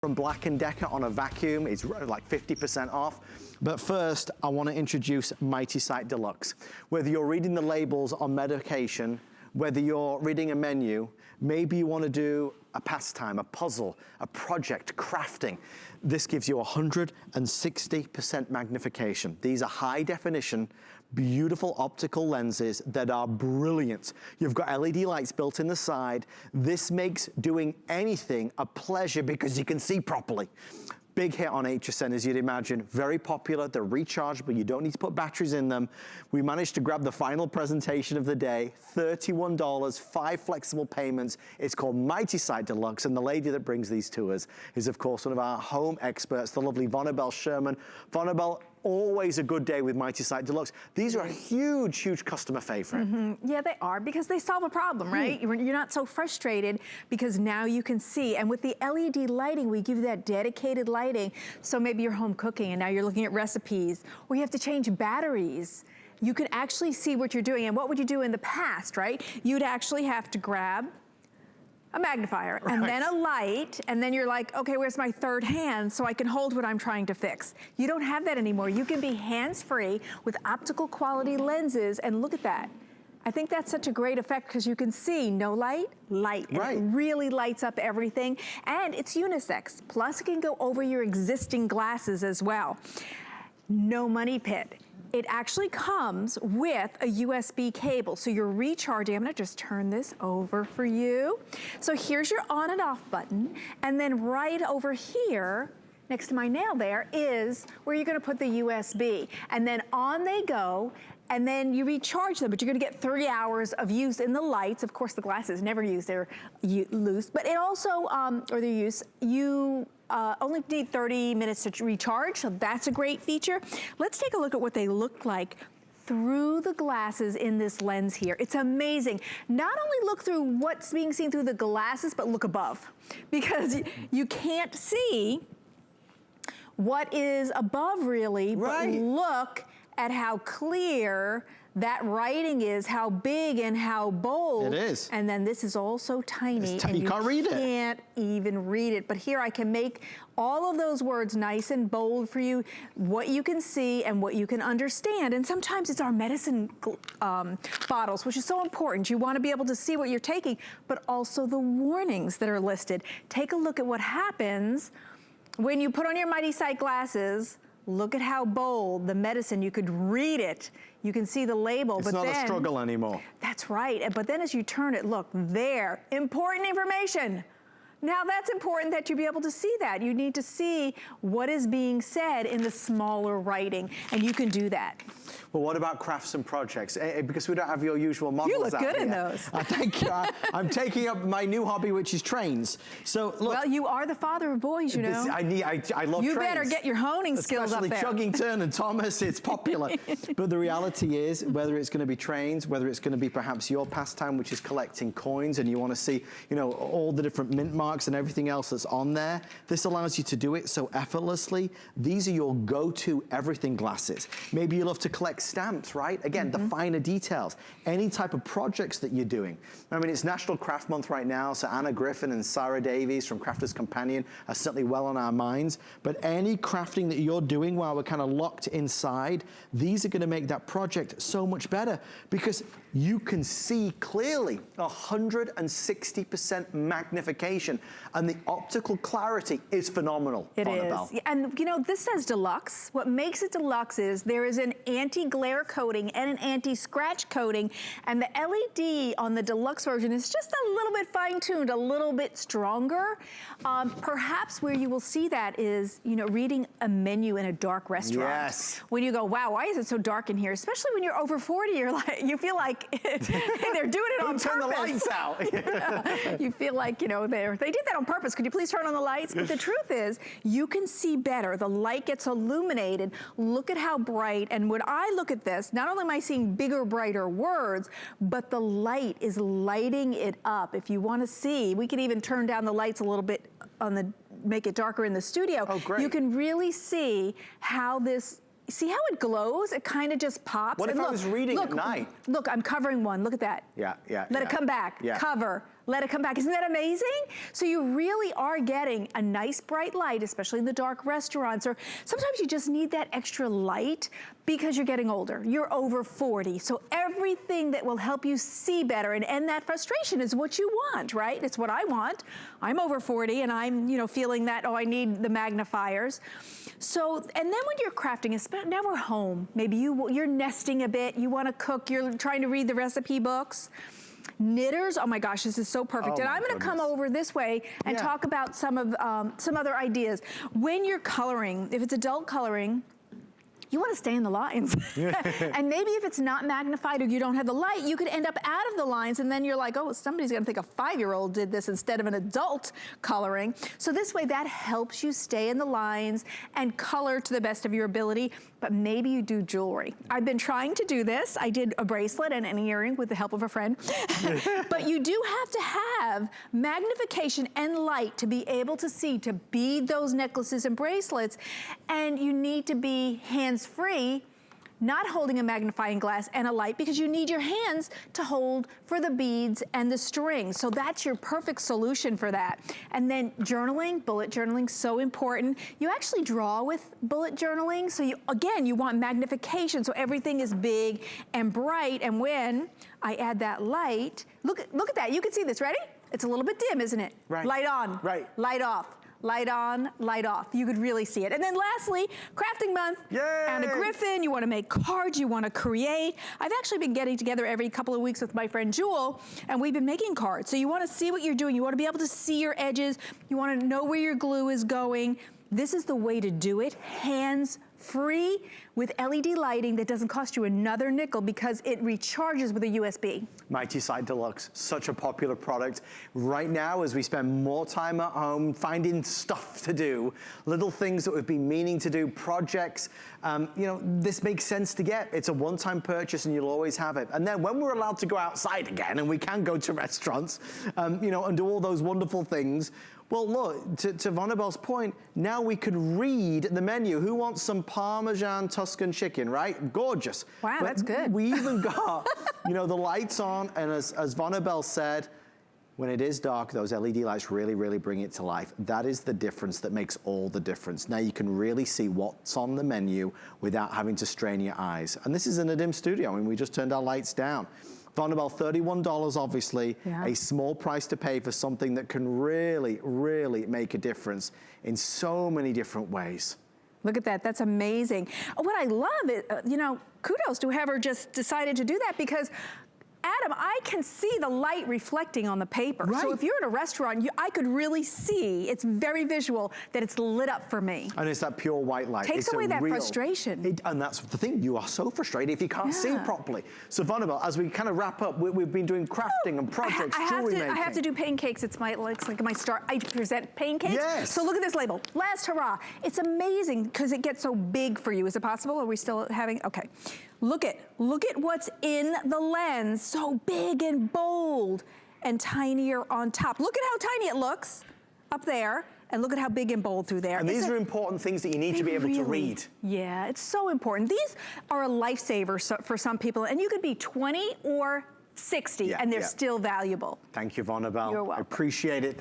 from Black & Decker on a vacuum. It's like 50% off. But first, I want to introduce Mighty Sight Deluxe. Whether you're reading the labels on medication, whether you're reading a menu, maybe you want to do a pastime, a puzzle, a project, crafting. This gives you 160% magnification. These are high definition, beautiful optical lenses that are brilliant. You've got LED lights built in the side. This makes doing anything a pleasure because you can see properly. Big hit on HSN, as you'd imagine. Very popular, they're rechargeable, you don't need to put batteries in them. We managed to grab the final presentation of the day, $31, 5 flexible payments. It's called Mighty Sight Deluxe, and the lady that brings these to us is, of course, one of our home experts, the lovely Vonabelle Sherman. Vonabelle, always a good day with Mighty Sight Deluxe. These are a huge, huge customer favorite. Yeah, they are, because they solve a problem, right? You're not so frustrated because now you can see. And with the LED lighting, we give you that dedicated lighting. So maybe you're home cooking and now you're looking at recipes, or you have to change batteries. You can actually see what you're doing. And what would you do in the past, right? You'd actually have to grab a magnifier, and then a light, and then you're like, okay, where's my third hand so I can hold what I'm trying to fix? You don't have that anymore. You can be hands-free with optical quality lenses, and look at that. I think that's such a great effect because you can see no light, light. And it really lights up everything, and it's unisex. Plus, it can go over your existing glasses as well. No money pit. It actually comes with a USB cable, so you're recharging. I'm gonna just turn this over for you. So here's your on and off button, and then right over here, next to my nail there, is where you're gonna put the USB. And then on they go, and then you recharge them, but you're gonna get 3 hours of use in the lights. Of course, the glasses never use their loose, but it also, or their use, you only need 30 minutes to recharge, so that's a great feature. Let's take a look at what they look like through the glasses in this lens here. It's amazing. Not only look through what's being seen through the glasses, but look above, because you can't see what is above really, but look at how clear that writing is, how big and how bold. It is. And then this is also tiny. And you can't read it. Can't even read it. But here I can make all of those words nice and bold for you, what you can see and what you can understand. And sometimes it's our medicine bottles, which is so important. You want to be able to see what you're taking, but also the warnings that are listed. Take a look at what happens when you put on your Mighty Sight glasses. Look at how bold the medicine, you could read it. You can see the label, but then— It's not a struggle anymore. That's right, but then as you turn it, look, there, important information. Now that's important that you be able to see that. You need to see what is being said in the smaller writing, and you can do that. Well, what about crafts and projects? Because we don't have your usual models. You look good in those. Thank you. I'm taking up my new hobby, which is trains. So look. Well, you are the father of boys, you know. I love trains. You better get your honing skills up there. Especially Chuggington and Thomas, it's popular. But the reality is, whether it's going to be trains, whether it's going to be perhaps your pastime, which is collecting coins, and you want to see, you know, all the different mint marks and everything else that's on there, this allows you to do it so effortlessly. These are your go-to everything glasses. Maybe you love to collect stamps, right? Again, the finer details. Any type of projects that you're doing. I mean, it's National Craft Month right now, so Anna Griffin and Sarah Davies from Crafter's Companion are certainly well on our minds. But any crafting that you're doing while we're kind of locked inside, these are going to make that project so much better because you can see clearly 160% magnification, and the optical clarity is phenomenal. It is. And you know, this says deluxe. What makes it deluxe is there is an anti-glare coating and an anti-scratch coating, and the LED on the deluxe version is just a little bit fine-tuned, a little bit stronger. Perhaps where you will see that is, you know, reading a menu in a dark restaurant. Yes. When you go, wow, why is it so dark in here? Especially when you're over 40, you're like, you feel like they're doing it on purpose. Turn the lights out. You feel like, you know, they did that on purpose. Could you please turn on the lights? But the truth is, you can see better. The light gets illuminated. Look at how bright. And when I look at this, not only am I seeing bigger, brighter words, but the light is lighting it up. If you want to see, we can even turn down the lights a little bit on the, make it darker in the studio. Oh, great. You can really see how this, see how it glows? It kind of just pops. What if I was reading at night? Look, I'm covering one. Look at that. Yeah, yeah. Let it come back. Yeah. Cover. let it come back. Isn't that amazing? So you really are getting a nice bright light, especially in the dark restaurants, or sometimes you just need that extra light because you're getting older. You're over 40. So everything that will help you see better and end that frustration is what you want, right? It's what I want. I'm over 40 and I'm, you know, feeling that, oh, I need the magnifiers. So, and then when you're crafting, now we're home. Maybe you're nesting a bit, you want to cook, you're trying to read the recipe books. Knitters, oh my gosh, this is so perfect. And I'm gonna come over this way and talk about some other ideas. When you're coloring, if it's adult coloring, you want to stay in the lines. And maybe if it's not magnified or you don't have the light, you could end up out of the lines and then you're like, oh, somebody's gonna think a 5-year-old did this instead of an adult coloring. So this way that helps you stay in the lines and color to the best of your ability, but maybe you do jewelry. I've been trying to do this. I did a bracelet and an earring with the help of a friend. But you do have to have magnification and light to be able to see, to bead those necklaces and bracelets, and you need to be hands-free, not holding a magnifying glass and a light, because you need your hands to hold for the beads and the strings. So that's your perfect solution for that. And then journaling, bullet journaling, so important. You actually draw with bullet journaling. So you want magnification, so everything is big and bright. And when I add that light, look at that. You can see this, ready? It's a little bit dim, isn't it? Right. Light on, right. Light off. Light on, light off. You could really see it. And then lastly, crafting month. Yay! Anna Griffin, you want to make cards, you want to create. I've actually been getting together every couple of weeks with my friend Jewel, and we've been making cards. So you want to see what you're doing. You want to be able to see your edges. You want to know where your glue is going. This is the way to do it, hands-free, with LED lighting that doesn't cost you another nickel because it recharges with a USB. Mighty Sight Deluxe, such a popular product. Right now, as we spend more time at home, finding stuff to do, little things that we've been meaning to do, projects, you know, this makes sense to get. It's a one-time purchase and you'll always have it. And then when we're allowed to go outside again, and we can go to restaurants, you know, and do all those wonderful things, well, look, to Vonabelle's point, now we could read the menu. Who wants some Parmesan Tuscan chicken, right? Gorgeous. Wow, but that's good. We even got, you know, the lights on, and as Vonabelle said, when it is dark, those LED lights really, really bring it to life. That is the difference that makes all the difference. Now you can really see what's on the menu without having to strain your eyes. And this is in a dim studio. I mean, we just turned our lights down. Vonabelle, $31, obviously, a small price to pay for something that can really, really make a difference in so many different ways. Look at that, that's amazing. What I love is, you know, kudos to whoever just decided to do that, because Adam, I can see the light reflecting on the paper. Right. So if you're at a restaurant, I could really see, it's very visual, that it's lit up for me. And it's that pure white light. Takes away that frustration. And that's the thing, you are so frustrated if you can't see properly. So Vonabelle, as we kind of wrap up, we've been doing crafting and projects, jewelry making. I have to do pancakes. It's like my start. I present pancakes. Yes. So look at this label, last hurrah. It's amazing because it gets so big for you. Is it possible? Are we still having, okay. Look at what's in the lens, so big and bold and tinier on top. Look at how tiny it looks up there, and look at how big and bold through there. And these are important things that you need to be able to read. Yeah, it's so important. These are a lifesaver for some people, and you could be 20 or 60, and they're still valuable. Thank you, Vonabelle. You're welcome. I appreciate it.